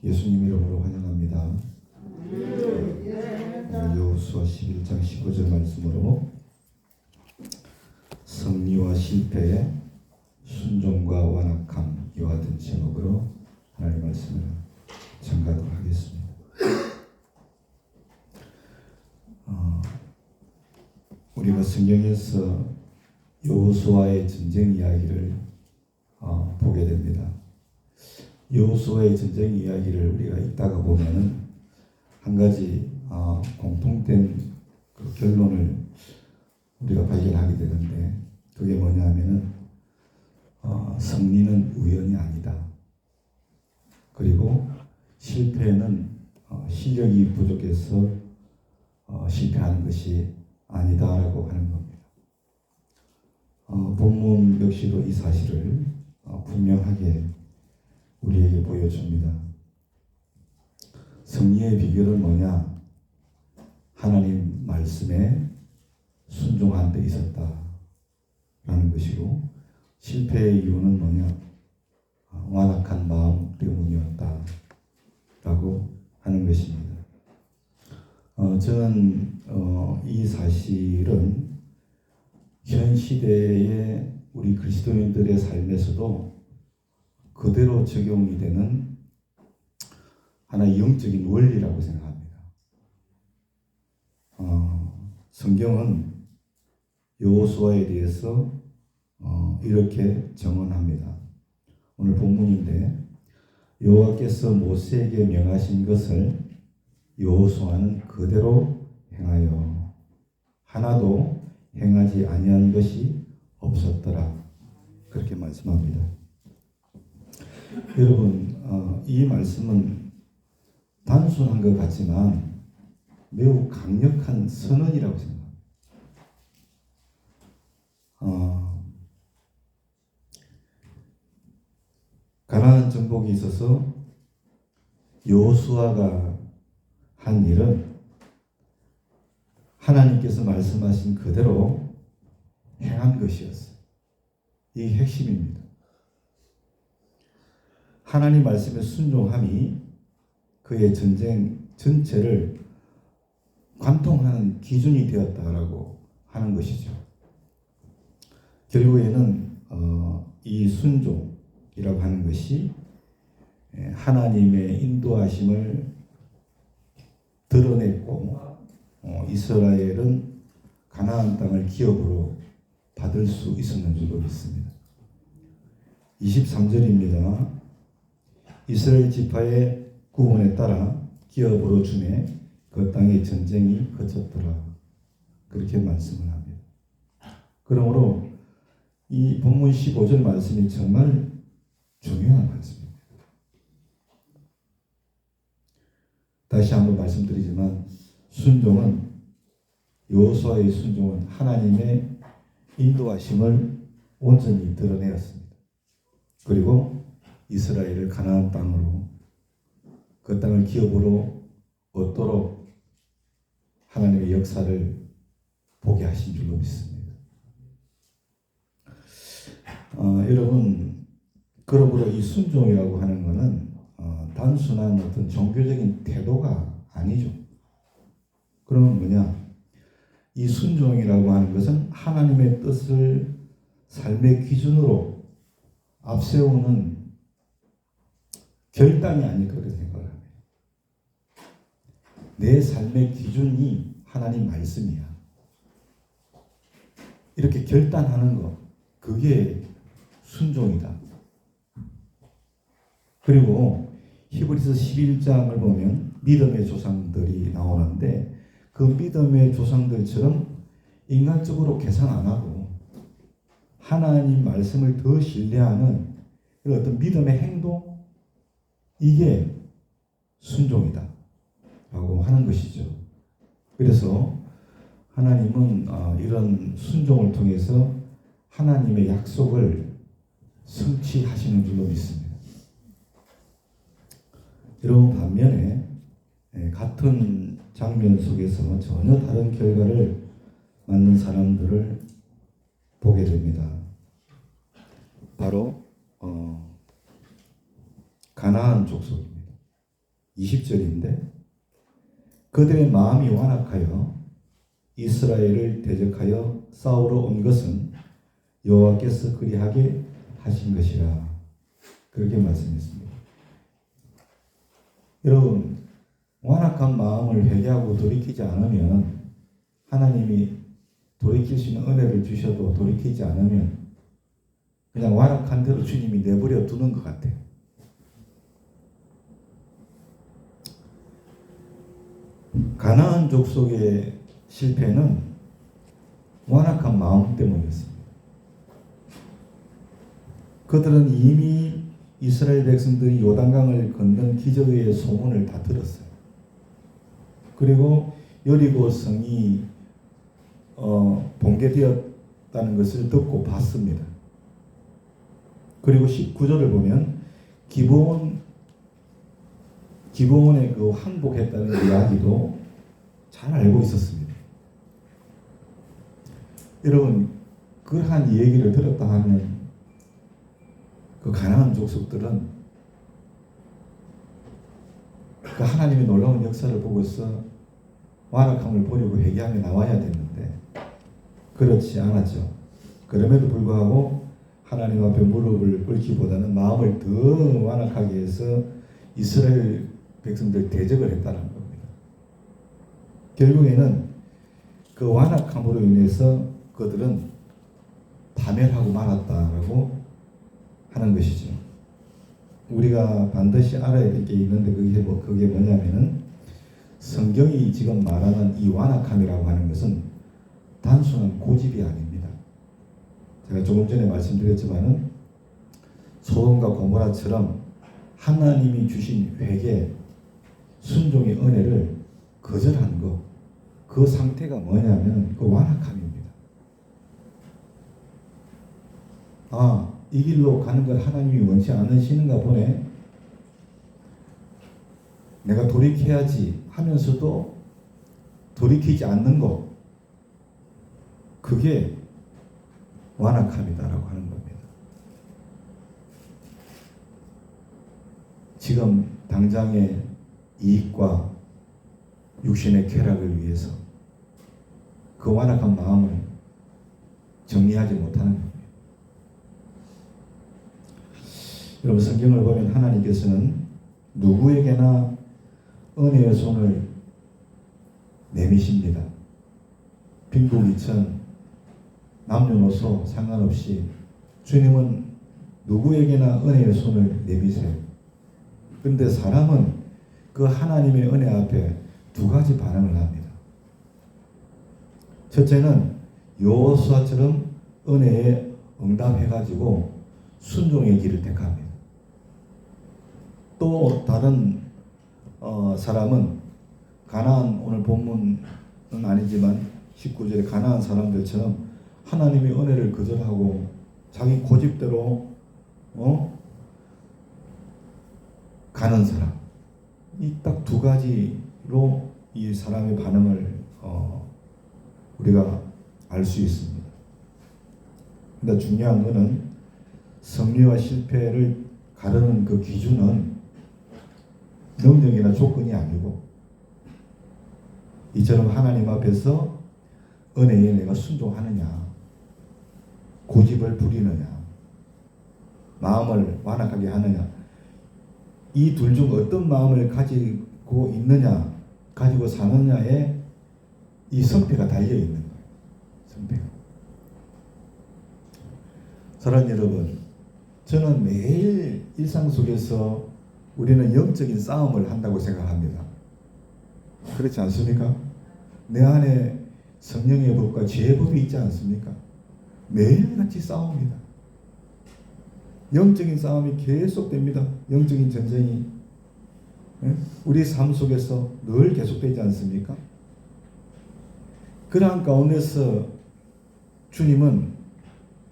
예수님 이름으로 환영합니다. 여호수아 11장 15절 말씀으로 승리와 실패의 순종과 완악함, 이와 같은 제목으로 하나님의 말씀을 전가하도록 하겠습니다. 우리가 성경에서 여호수아의 전쟁 이야기를 보게 됩니다. 여호수아의 전쟁 이야기를 우리가 읽다가 보면은 한 가지 공통된 그 결론을 우리가 발견하게 되는데, 그게 뭐냐면은 승리는 우연이 아니다. 그리고 실패는 실력이 부족해서 실패하는 것이 아니다라고 하는 겁니다. 본문 역시도 이 사실을 분명하게 우리에게 보여줍니다. 승리의 비결은 뭐냐? 하나님 말씀에 순종한 데 있었다라는 것이고, 실패의 이유는 뭐냐? 완악한 마음 때문이었다라고 하는 것입니다. 저는 이 사실은 현 시대의 우리 그리스도인들의 삶에서도 그대로 적용이 되는 하나의 영적인 원리라고 생각합니다. 성경은 여호수아에 대해서 이렇게 정언합니다. 오늘 본문인데, 여호와께서 모세에게 명하신 것을 여호수아는 그대로 행하여 하나도 행하지 아니한 것이 없었더라. 그렇게 말씀합니다. 여러분, 이 말씀은 단순한 것 같지만 매우 강력한 선언이라고 생각합니다. 가나안 정복에 있어서 여호수아가 한 일은 하나님께서 말씀하신 그대로 행한 것이었어요. 이 핵심입니다. 하나님 말씀에 순종함이 그의 전쟁 전체를 관통하는 기준이 되었다라고 하는 것이죠. 결국에는 이 순종이라고 하는 것이 하나님의 인도하심을 드러냈고, 이스라엘은 가나안 땅을 기업으로 받을 수 있었는 줄로 믿습니다. 23절입니다. 이스라엘 지파의 구원에 따라 기업으로 주매 그 땅의 전쟁이 그쳤더라. 그렇게 말씀을 합니다. 그러므로 이 본문 15절 말씀이 정말 중요한 말씀입니다. 다시 한번 말씀드리지만, 순종은, 여호수아의 순종은 하나님의 인도하심을 온전히 드러내었습니다. 그리고 이스라엘을 가나안 땅으로, 그 땅을 기업으로 얻도록 하나님의 역사를 보게 하신 줄로 믿습니다. 여러분, 그러므로 이 순종이라고 하는 것은 단순한 어떤 종교적인 태도가 아니죠. 그러면 뭐냐? 이 순종이라고 하는 것은 하나님의 뜻을 삶의 기준으로 앞세우는 결단이 아닐까 그렇게 생각을 합니다. 내 삶의 기준이 하나님 말씀이야. 이렇게 결단하는 것, 그게 순종이다. 그리고 히브리서 11장을 보면 믿음의 조상들이 나오는데, 그 믿음의 조상들처럼 인간적으로 계산 안 하고 하나님 말씀을 더 신뢰하는 이런 어떤 믿음의 행동, 이게 순종이다 라고 하는 것이죠. 그래서 하나님은 이런 순종을 통해서 하나님의 약속을 성취하시는 줄로 믿습니다. 여러분, 반면에 같은 장면 속에서 전혀 다른 결과를 맞는 사람들을 보게 됩니다. 바로 가나안 족속입니다. 20절인데 그들의 마음이 완악하여 이스라엘을 대적하여 싸우러 온 것은 여호와께서 그리하게 하신 것이라. 그렇게 말씀했습니다. 여러분, 완악한 마음을 회개하고 돌이키지 않으면 하나님이 돌이킬 수 있는 은혜를 주셔도 돌이키지 않으면 그냥 완악한 대로 주님이 내버려 두는 것 같아요. 가나안 족속의 실패는 완악한 마음 때문이었습니다. 그들은 이미 이스라엘 백성들이 요단강을 건넌 기적의 소문을 다 들었어요. 그리고 여리고 성이 붕괴되었다는 것을 듣고 봤습니다. 그리고 19절을 보면 기브온에 그 항복했다는 이야기도 잘 알고 있었습니다. 여러분, 그러한 얘기를 들었다 하면 그 가나안 족속들은 그 하나님의 놀라운 역사를 보고서 완악함을 버리고 회개하며 나와야 됐는데 그렇지 않았죠. 그럼에도 불구하고 하나님 앞에 무릎을 꿇기보다는 마음을 더 완악하게 해서 이스라엘 백성들 대적을 했다는 겁니다. 결국에는 그 완악함으로 인해서 그들은 파멸하고 말았다라고 하는 것이죠. 우리가 반드시 알아야 될 게 있는데 그게 뭐냐면은 성경이 지금 말하는 이 완악함이라고 하는 것은 단순한 고집이 아닙니다. 제가 조금 전에 말씀드렸지만은 소돔과 고모라처럼 하나님이 주신 회개, 순종의 은혜를 거절한 것, 그 상태가 뭐냐면 그 완악함입니다. 이 길로 가는 걸 하나님이 원치 않으시는가 보네. 내가 돌이켜야지 하면서도 돌이키지 않는 것, 그게 완악함이다라고 하는 겁니다. 지금 당장의 이익과 육신의 쾌락을 위해서 그 완악한 마음을 정리하지 못하는 겁니다. 여러분, 성경을 보면 하나님께서는 누구에게나 은혜의 손을 내미십니다. 빈부귀천, 남녀노소 상관없이 주님은 누구에게나 은혜의 손을 내미세요. 그런데 사람은 그 하나님의 은혜 앞에 두 가지 반응을 합니다. 첫째는 여호수아처럼 은혜에 응답해가지고 순종의 길을 택합니다. 또 다른 사람은 가나안, 오늘 본문은 아니지만 19절에 가나안 사람들처럼 하나님의 은혜를 거절하고 자기 고집대로 가는 사람, 이 딱 두 가지로 이 사람의 반응을 우리가 알 수 있습니다. 근데 중요한 것은 승리와 실패를 가르는 그 기준은 능력이나 조건이 아니고 이처럼 하나님 앞에서 은혜에 내가 순종하느냐, 고집을 부리느냐, 마음을 완악하게 하느냐, 이 둘 중 어떤 마음을 가지고 있느냐, 가지고 사느냐에 이 성패가 달려있는 거예요. 성패가. 사랑하는 여러분, 저는 매일 일상 속에서 우리는 영적인 싸움을 한다고 생각합니다. 그렇지 않습니까? 내 안에 성령의 법과 죄의 법이 있지 않습니까? 매일같이 싸웁니다. 영적인 싸움이 계속됩니다. 영적인 전쟁이 우리 삶 속에서 늘 계속되지 않습니까? 그러한 가운데서 주님은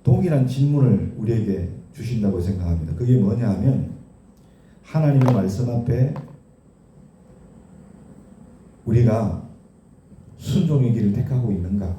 동일한 질문을 우리에게 주신다고 생각합니다. 그게 뭐냐 하면 하나님의 말씀 앞에 우리가 순종의 길을 택하고 있는가,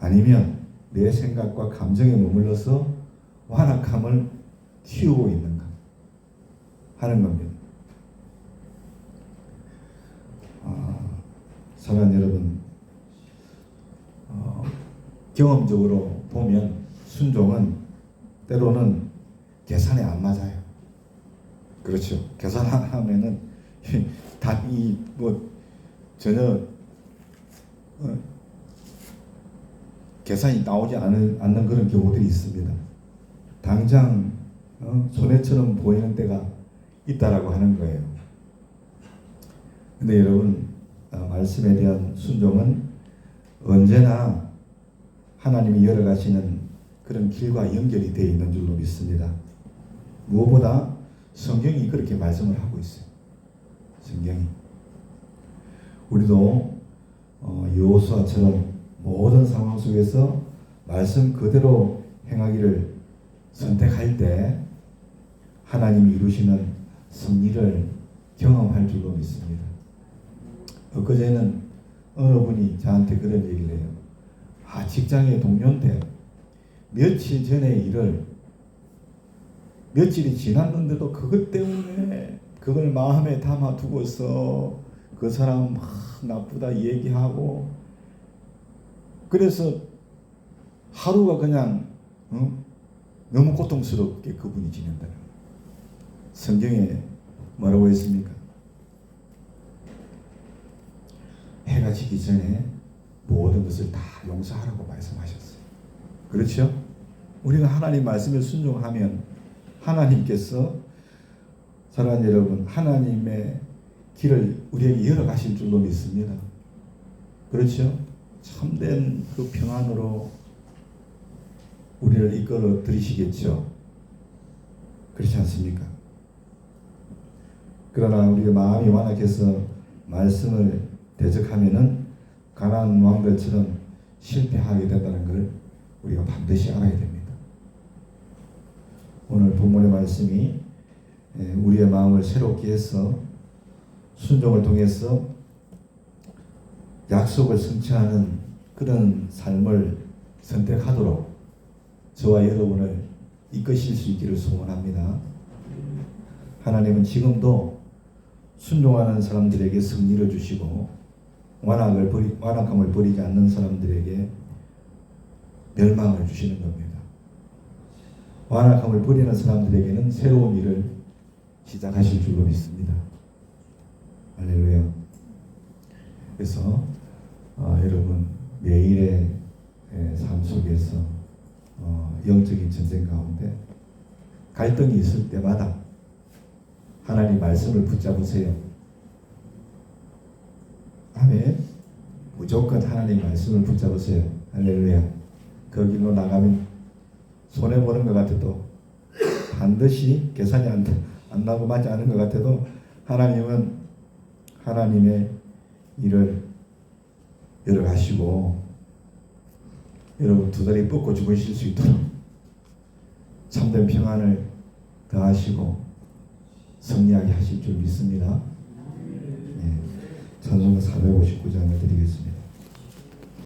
아니면 내 생각과 감정에 머물러서 완악함을 틔우고 있는가 하는 겁니다. 사랑하는 여러분, 경험적으로 보면 순종은 때로는 계산에 안 맞아요. 그렇죠. 계산하면은 답이 뭐 전혀 계산이 나오지 않는 그런 경우들이 있습니다. 당장 손해처럼 보이는 때가 있다라고 하는 거예요. 근데 여러분, 말씀에 대한 순종은 언제나 하나님이 열어가시는 그런 길과 연결이 되어 있는 줄로 믿습니다. 무엇보다 성경이 그렇게 말씀을 하고 있어요. 성경이. 우리도 여호수아처럼 모든 상황 속에서 말씀 그대로 행하기를 선택할 때 하나님이 이루시는 승리를 경험할 줄로 믿습니다. 엊그제는 어느 분이 저한테 그런 얘기를 해요. 직장의 동료인데 며칠 전의 일을 며칠이 지났는데도 그것 때문에 그걸 마음에 담아두고서 그 사람 나쁘다 얘기하고 그래서 하루가 그냥 너무 고통스럽게 그분이 지낸다는 거예요. 성경에 뭐라고 했습니까? 해가 지기 전에 모든 것을 다 용서하라고 말씀하셨어요. 그렇죠? 우리가 하나님 말씀에 순종하면 하나님께서, 사랑하는 여러분, 하나님의 길을 우리에게 열어가실 줄로 믿습니다. 그렇죠? 참된 그 평안으로 우리를 이끌어 들이시겠죠. 그렇지 않습니까? 그러나 우리의 마음이 완악해서 말씀을 대적하면은 가나안 왕들처럼 실패하게 된다는 걸 우리가 반드시 알아야 됩니다. 오늘 본문의 말씀이 우리의 마음을 새롭게 해서 순종을 통해서 약속을 성취하는 그런 삶을 선택하도록 저와 여러분을 이끄실 수 있기를 소원합니다. 하나님은 지금도 순종하는 사람들에게 승리를 주시고 완악함을 버리지 않는 사람들에게 멸망을 주시는 겁니다. 완악함을 버리는 사람들에게는 새로운 일을 시작하실 줄로 믿습니다. 할렐루야. 그래서 여러분 매일의 삶 속에서 영적인 전쟁 가운데 갈등이 있을 때마다 하나님 말씀을 붙잡으세요. 아멘. 무조건 하나님 말씀을 붙잡으세요. 할렐루야. 그 길로 나가면 손해보는 것 같아도 반드시 계산이 안 나고 맞지 않은 것 같아도 하나님은 하나님의 일을 열어가시고 여러분 두 다리 뻗고 주무실 수 있도록 참된 평안을 더하시고 승리하게 하실 줄 믿습니다. 찬송가 459장을 드리겠습니다.